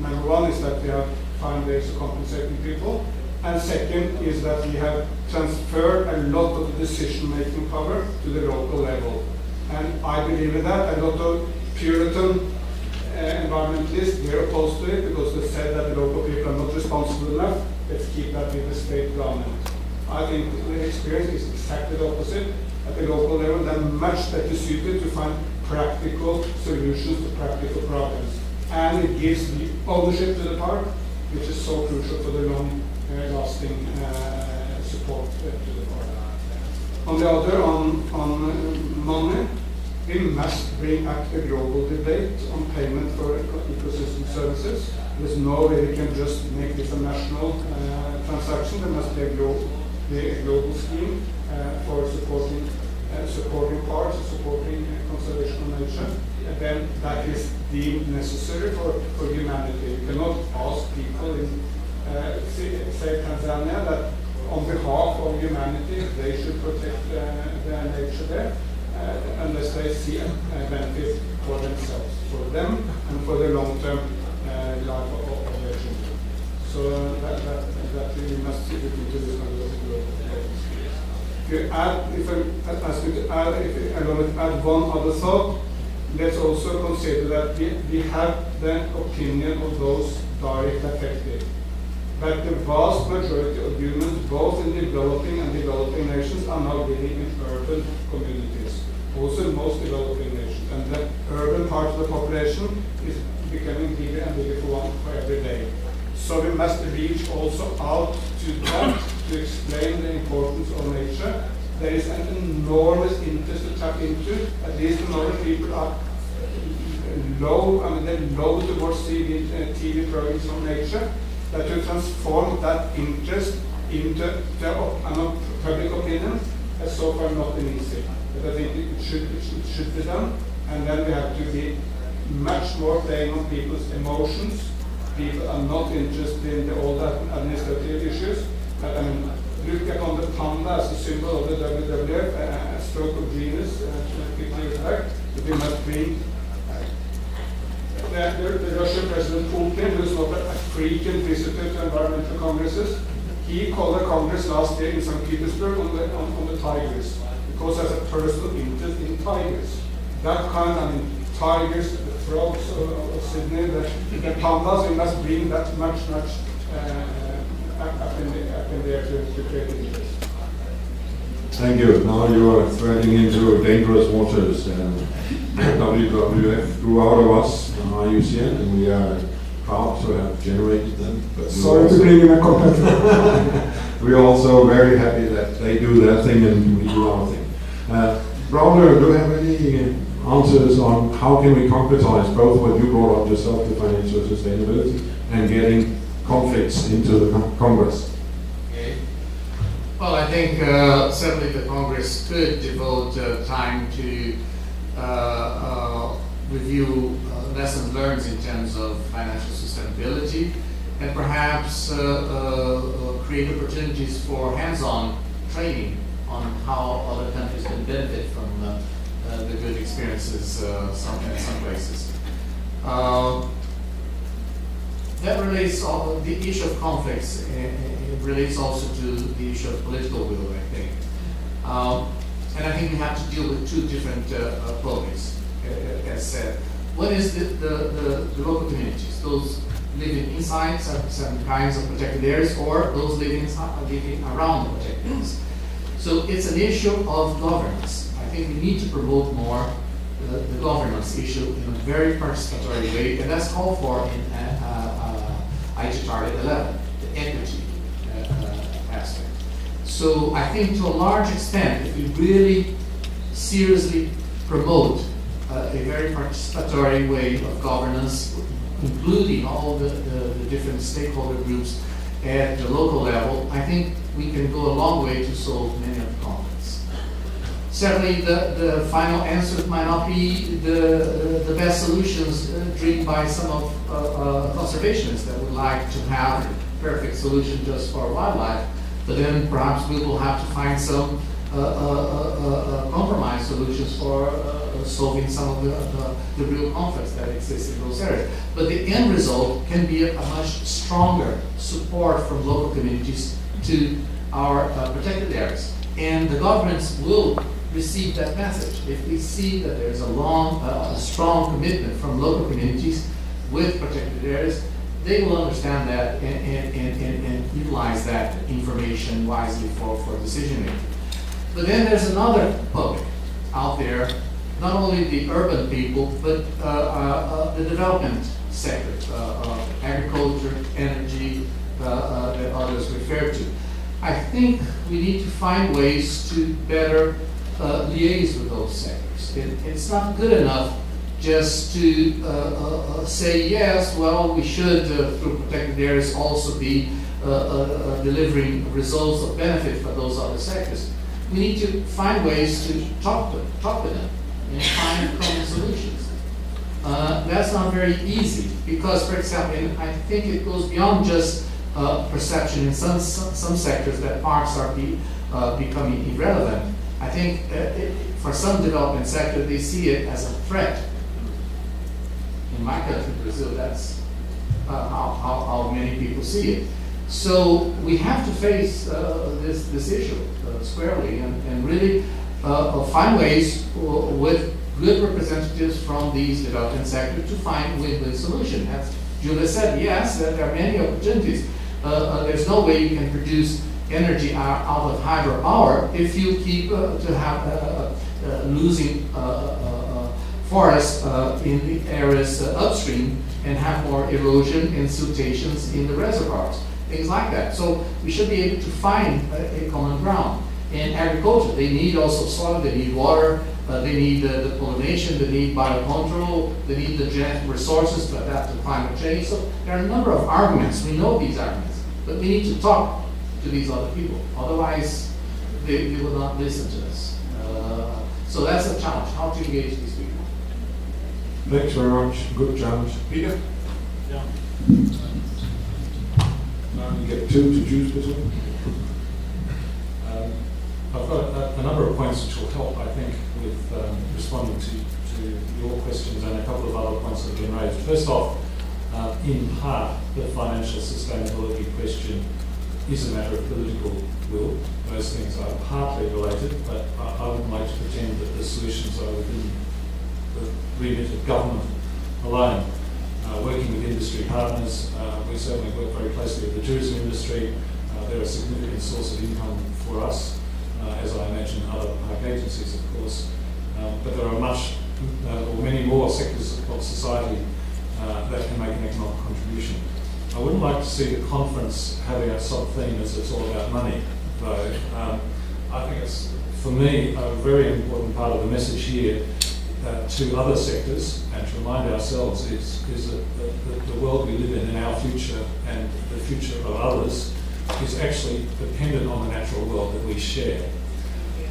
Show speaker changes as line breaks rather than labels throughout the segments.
Number one is that we have found ways of compensating people, and second is that we have transferred a lot of the decision-making power to the local level. And I believe in that. A lot of Puritan environmentalists, they're opposed to it because they said that the local people are not responsible enough. Let's keep that with the state government. I think the experience is exactly the opposite. At the local level, they're much better suited to find practical solutions to practical problems. And it gives the ownership to the park, which is so crucial for the long-lasting support to the park. On the other, on money, we must bring up the global debate on payment for ecosystem services. There's no way we can just make this a national transaction. There must be a global scheme for supporting parks, supporting conservation of nature. And then that is deemed necessary for humanity. You cannot ask people in, say Tanzania, that on behalf of humanity they should protect their nature there, unless they see a benefit for themselves, for them, and for the long-term life of their children. So that we must look into this kind of global. If I want to add one other thought, let's also consider that we have the opinion of those directly affected. But the vast majority of humans, both in developing and developing nations, are now living in urban communities, also in most developing nations. And the urban part of the population is becoming bigger and bigger for every day. So we must reach also out to that to explain the importance of nature. There is an enormous interest to tap into. At least the number of people are low, they're low towards TV programs on nature. That to transform that interest into public opinion has so far not been easy. But I think it should be done, and then we have to be much more playing on people's emotions. People are not interested in all that administrative issues. But look upon the panda as a symbol of the WWF, a stroke of genius 50 years back. But we must bring the Russian President Putin, who is not a frequent visitor to environmental congresses. He called a congress last year in St. Petersburg on the tigers, because he has a personal interest in tigers. That kind, tigers, the frogs of Sydney, the pandas, we must bring that much up in the air to create interest.
Thank you. Now you are threading into dangerous waters. WWF grew out of us, IUCN, and we are proud to have generated them. But
sorry to bring in a competitor.
We're also very happy that they do their thing and we do our thing. Rauner, do you have any answers on how can we concretize both what you brought up yourself, the financial sustainability, and getting conflicts into the Congress?
Okay. Well, I think certainly the Congress could devote time to review lessons learned in terms of financial sustainability, and perhaps create opportunities for hands-on training on how other countries can benefit from the good experiences in some places. That relates all the issue of conflicts. It relates also to the issue of political will, I think. And I think we have to deal with two different approaches, as said. One is the local communities, those living inside some kinds of protected areas, or those living around the protected areas. So it's an issue of governance. I think we need to promote more the governance issue in a very participatory way, and that's called for in IGTAR 11, the equity aspect. So I think to a large extent, if we really seriously promote a very participatory way of governance, including all the different stakeholder groups at the local level, I think we can go a long way to solve many of the conflicts. Certainly the final answer might not be the best solutions dreamed by some of conservationists that would like to have a perfect solution just for wildlife, but then perhaps we will have to find some compromise solutions for solving some of the real conflicts that exist in those areas. But the end result can be a much stronger support from local communities to our protected areas. And the governments will receive that message. If we see that there's a strong commitment from local communities with protected areas, they will understand that and utilize that information wisely for decision making. But then there's another public out there, not only the urban people, but the development sector, agriculture, energy, that others refer to. I think we need to find ways to better liaise with those sectors. It's not good enough just to say, yes, well, we should, through protected areas, also be delivering results of benefit for those other sectors. We need to find ways to talk to them and find common solutions. That's not very easy because, for example, and I think it goes beyond just perception in some sectors that parks are becoming irrelevant. I think for some development sector, they see it as a threat. In my country, Brazil, that's how many people see it. So we have to face this issue squarely and really find ways with good representatives from these development sectors to find win-win solution. As Julia said, yes, there are many opportunities. There's no way you can produce energy out of hydropower if you keep losing forests in the areas upstream and have more erosion and siltations in the reservoirs, things like that. So we should be able to find a common ground. In agriculture, they need also soil, they need water, they need the pollination, they need biocontrol, they need the genetic resources to adapt to climate change. So there are a number of arguments. We know these arguments, but we need to talk to these other people. Otherwise, they will not listen to us. So that's a challenge, how to engage these people.
Thanks very much. Good challenge. Peter?
Yeah.
You get two to choose between.
I've got a number of points which will help, I think, with responding to your questions and a couple of other points that have been raised. First off, in part, the financial sustainability question is a matter of political will. Those things are partly related, but I wouldn't like to pretend that the solutions are within the remit of government alone. Working with industry partners, we certainly work very closely with the tourism industry. They're a significant source of income for us, as I imagine other park agencies, of course. But there are many more sectors of society that can make an economic contribution. I wouldn't like to see the conference having a sub-theme as it's all about money, though. I think it's, for me, a very important part of the message here to other sectors and to remind ourselves is that the world we live in and our future and the future of others is actually dependent on the natural world that we share.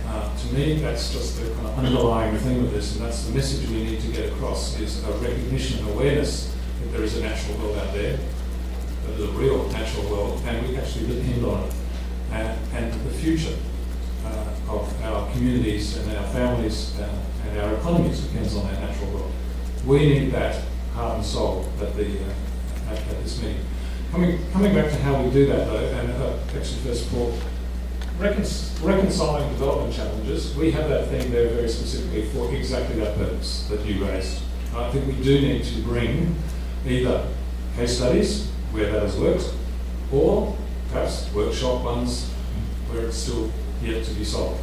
To me, that's just the kind of underlying theme of this, and that's the message we need to get across, is a recognition and awareness that there is a natural world out there, that is a real natural world, and we actually depend on it. And the future of our communities and our families and our economies depends on that natural world. We need that heart and soul at this meeting. Coming back to how we do that, though, and actually first of all, reconciling development challenges, we have that thing there very specifically for exactly that purpose that you raised. I think we do need to bring either case studies where that has worked, or perhaps workshop ones where it's still yet to be solved.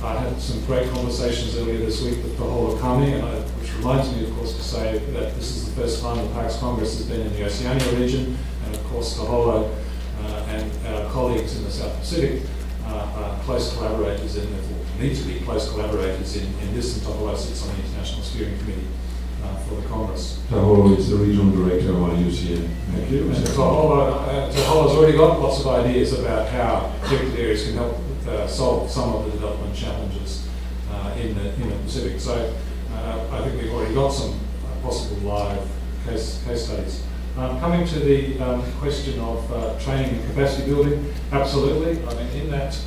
I had some great conversations earlier this week with Taholo Kami, which reminds me, of course, to say that this is the first time the Parks Congress has been in the Oceania region, and of course Taholo and our colleagues in the South Pacific are close collaborators and therefore need to be close collaborators in this, and Taholo sits on the International Steering Committee for the Congress.
Taholo is the regional director of IUCN. Thank you.
And Taholo's already got lots of ideas about how protected areas can help solve some of the development challenges in the Pacific. So I think we've already got some possible live case studies. Coming to the question of training and capacity building, absolutely. I mean, in that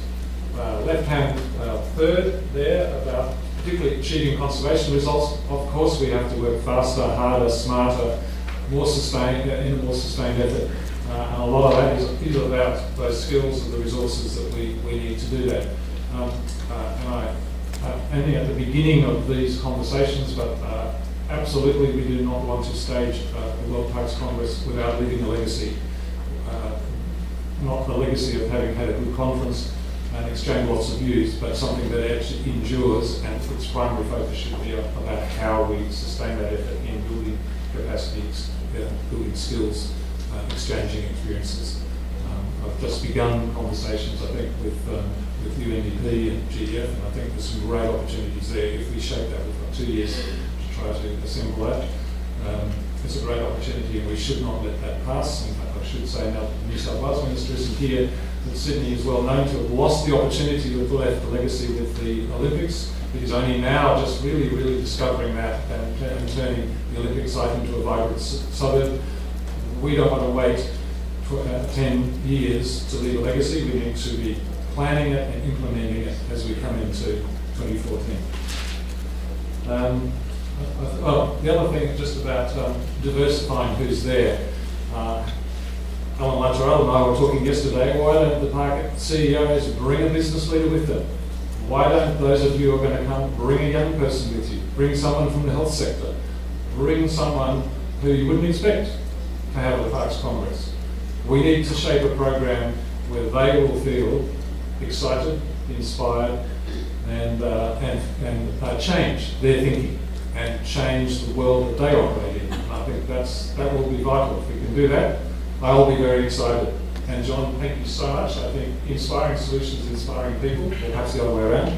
left-hand third there about particularly achieving conservation results. Of course, we have to work faster, harder, smarter, more sustained, in a more sustained effort. And a lot of that is about those skills and the resources that we need to do that. Only at the beginning of these conversations, but absolutely we do not want to stage the World Parks Congress without leaving a legacy. Not the legacy of having had a good conference and exchanged lots of views, but something that actually endures, and its primary focus should be about how we sustain that effort in building capacity, building skills, exchanging experiences. I've just begun conversations, I think, with UNDP and GEF, and I think there's some great opportunities there. If we shape that, we've got 2 years to try to assemble that. It's a great opportunity, and we should not let that pass. In fact, I should say now that the New South Wales Minister isn't here, that Sydney is well known to have lost the opportunity to have left the legacy with the Olympics. It is only now just really discovering that and turning the Olympic site into a vibrant suburb. We don't want to wait for 10 years to leave a legacy. We need to be planning it and implementing it as we come into 2014. The other thing is just about diversifying who's there. Alan Lateral and I were talking yesterday, why don't the park CEOs bring a business leader with them? Why don't those of you who are going to come bring a young person with you? Bring someone from the health sector. Bring someone who you wouldn't expect to have at the Parks Congress. We need to shape a program where they will feel excited, inspired, and change their thinking and change the world that they operate in. And I think that will be vital. If we can do that, I'll be very excited. And John, thank you so much. I think inspiring solutions, inspiring people, or perhaps the other way around.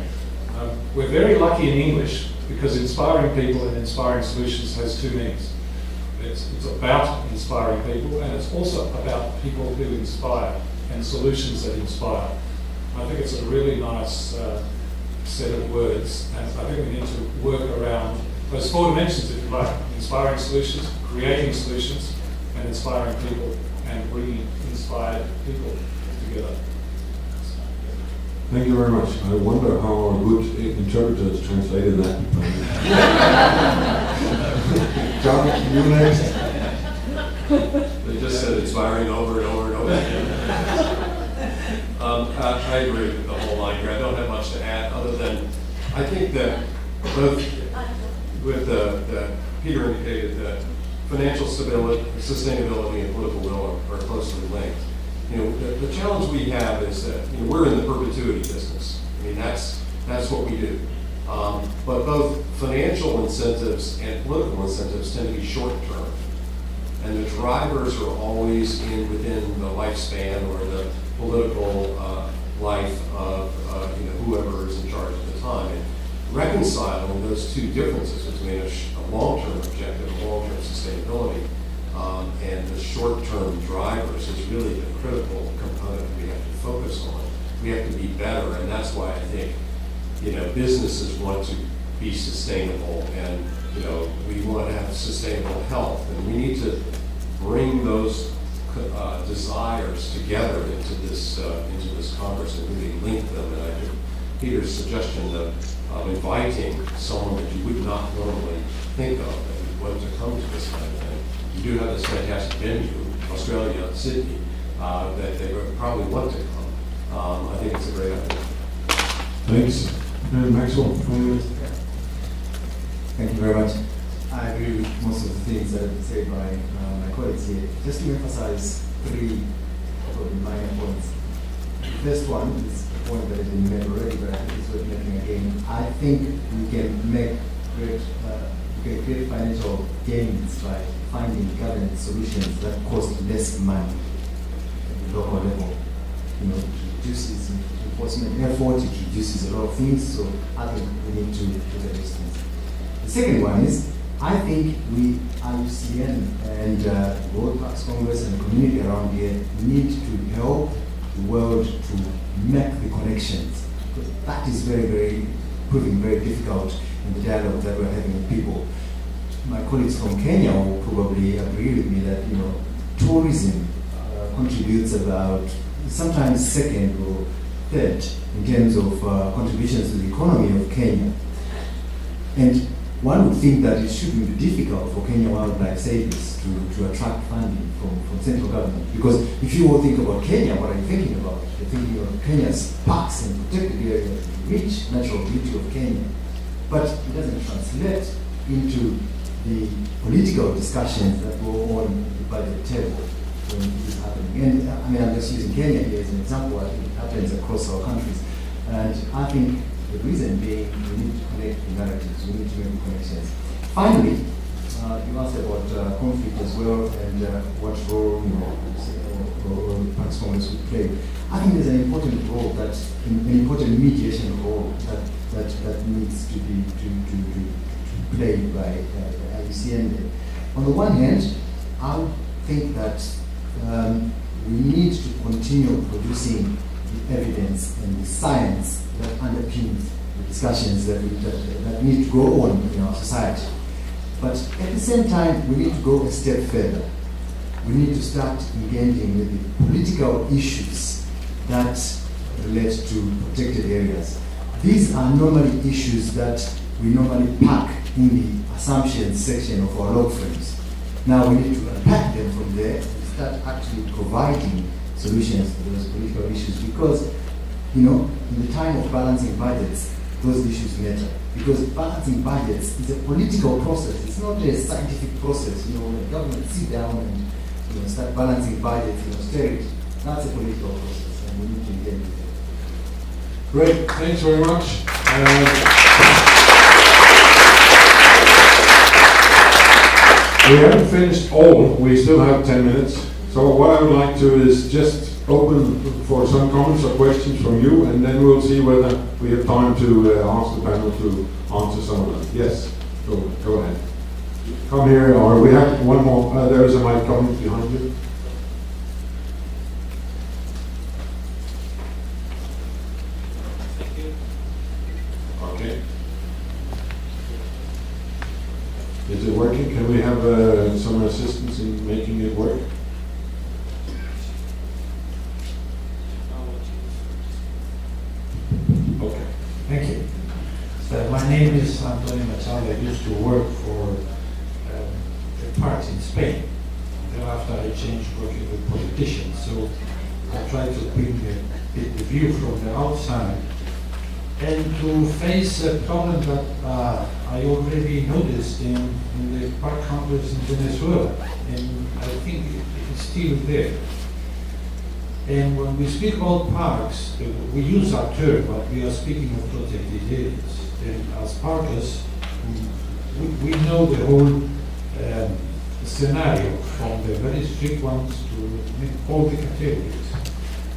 We're very lucky in English because inspiring people and inspiring solutions has two meanings. It's about inspiring people, and it's also about people who inspire and solutions that inspire. I think it's a really nice set of words, and I think we need to work around those four dimensions, if you like: inspiring solutions, creating solutions, and inspiring people, and bringing inspired people together.
Thank you very much. I wonder how our good interpreters translated that. John, you next.
They just said inspiring over and over and over again. I agree with the whole line here. I don't have much to add other than I think that both with the Peter indicated that financial stability, sustainability, and political will are closely linked. You know, the challenge we have is that we're in the perpetuity business. I mean, that's what we do. But both financial incentives and political incentives tend to be short term, and the drivers are always within the lifespan or the political life of whoever is in charge at the time. And reconciling those two differences between a long-term objective, long-term sustainability, and the short-term drivers is really the critical component we have to focus on. We have to be better, and that's why I think businesses want to be sustainable, and we want to have sustainable health, and we need to bring those desires together into this Congress and really link them. And I think Peter's suggestion of inviting someone that you would not normally think of that would want to come to this kind of thing. You do have this fantastic venue, Australia, Sydney, that they would probably want to come. I think it's a great idea.
Thanks. And Maxwell, 20 minutes.
Thank you very much. I agree with most of the things that have been said by my colleagues here. Just to emphasize three minor points. The first one is a point that has been made already, but I think it's worth making again. I think we can make great financial gains by finding governance solutions that cost less money at the local level. It reduces enforcement effort, it reduces a lot of things, so I think we need to do those things. The second one is, I think we, IUCN and World Parks Congress and the community around here need to help the world to make the connections, because that is proving very difficult in the dialogue that we're having with people. My colleagues from Kenya will probably agree with me that tourism contributes about sometimes second or third in terms of contributions to the economy of Kenya. And one would think that it shouldn't be difficult for Kenya Wildlife Service to attract funding from central government. Because if you all think about Kenya, what are you thinking about? You're thinking of Kenya's parks and protected areas, the rich natural beauty of Kenya. But it doesn't translate into the political discussions that go on at the budget table when this is happening. And I mean, I'm just using Kenya here as an example. I think it happens across our countries. And I think the reason being we need to connect the narratives, we need to make connections. Finally, you asked about conflict as well and what role or Parks Congress would play. I think there's an important role an important mediation role that needs to be played by IUCN. On the one hand, I would think that we need to continue producing the evidence and the science that underpins the discussions that need to go on in our society. But at the same time, we need to go a step further. We need to start engaging with the political issues that relate to protected areas. These are normally issues that we normally pack in the assumptions section of our log frames. Now we need to unpack them from there and start actually providing solutions to those political issues, because in the time of balancing budgets, those issues matter. Because balancing budgets is a political process. It's not a scientific process. When the government sit down and start balancing budgets in austerity, that's a political process, and we need to engage with it.
Great, thanks very much. We haven't finished all, we still have 10 minutes. So what I would like to is just open for some comments or questions from you, and then we'll see whether we have time to ask the panel to answer some of them. Yes, go ahead. Come here, or we have one more. There is a mic coming behind you.
Thank you.
Okay. Is it working? Can we have some assistance in making it work? Okay.
Thank you. So my name is Antonio Machado. I used to work for the parks in Spain. Thereafter I changed working with politicians. So I try to bring the view from the outside and to face a problem that I already noticed in the Park Congress in Venezuela, and I think it's still there. And when we speak about parks, we use that term, but we are speaking of protected areas. And as parkers, we know the whole scenario, from the very strict ones to all the categories.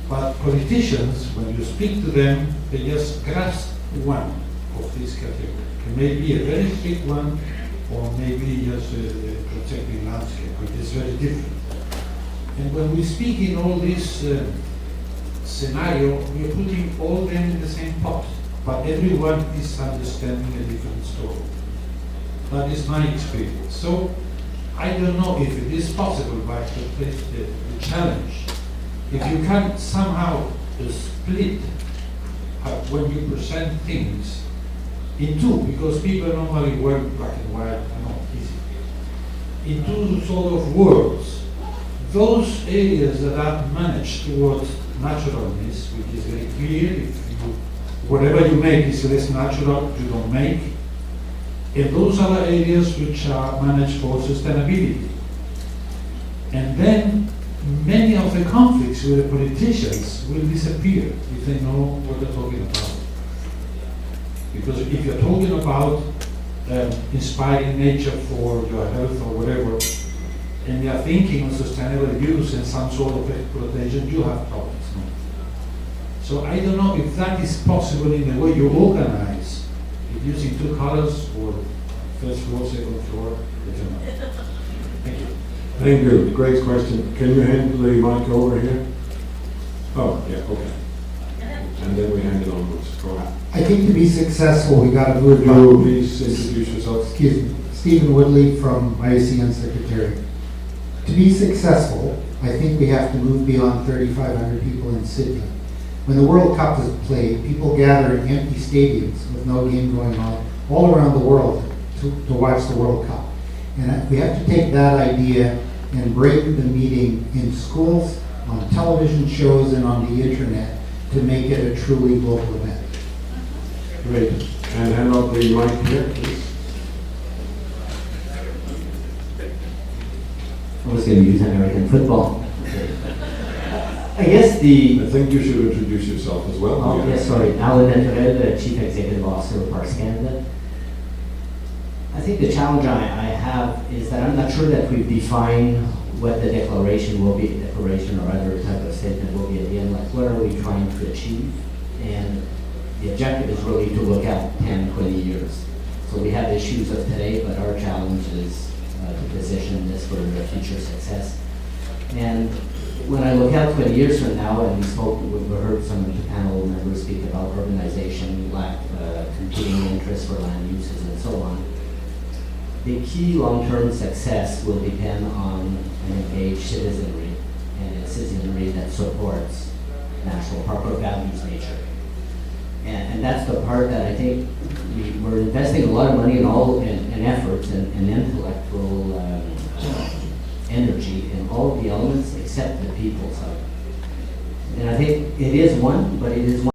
But politicians, when you speak to them, they just grasp one of these categories. It may be a very strict one, or maybe just a protecting landscape, which is very different. And when we speak in all this scenario, we are putting all them in the same pot, but everyone is understanding a different story. That is my experience. So I don't know if it is possible, but the challenge, if you can somehow split when you present things in two, because people normally work black and white, easy, in two sort of worlds. Those areas that are managed towards naturalness, which is very clear, whatever you make is less natural, you don't make. And those are the areas which are managed for sustainability. And then many of the conflicts with the politicians will disappear if they know what they're talking about. Because if you're talking about inspiring nature for your health or whatever, and they are thinking of sustainable use and some sort of exploitation, you have problems. So I don't know if that is possible in the way you organize, if using two colors or first floor, second floor, Thank you.
Thank you. Great question. Can you hand the mic over here? Oh, yeah, okay. And then we hand it onwards. Go ahead.
I think to be successful, we got to move
Would you
on.
please introduce yourself?
Excuse me. Stephen Woodley from IUCN Secretary. To be successful, I think we have to move beyond 3,500 people in Sydney. When the World Cup is played, people gather in empty stadiums with no game going on all around the world to watch the World Cup. And we have to take that idea and break the meeting in schools, on television shows, and on the internet to make it a truly global event.
Great. And hand out the mic here, please.
I was going to use American football. I guess the...
I think you should introduce yourself as well.
Oh, yes, sorry. Alan Netorel, the Chief Executive Officer of Parks Canada. I think the challenge I have is that I'm not sure that we've defined what the declaration will be, declaration or other type of statement will be at the end. Like, what are we trying to achieve? And the objective is really to look at 10, 20 years. So we have issues of today, but our challenge is to position this for future success. And when I look out 20 years from now, and we've heard some of the panel members speak about urbanization, lack competing interests for land uses, and so on. The key long-term success will depend on an engaged citizenry, and a citizenry that supports national park or values nature. And that's the part that I think we're investing a lot of money and efforts and intellectual energy in all of the elements except the people side. And I think it is one, but it is one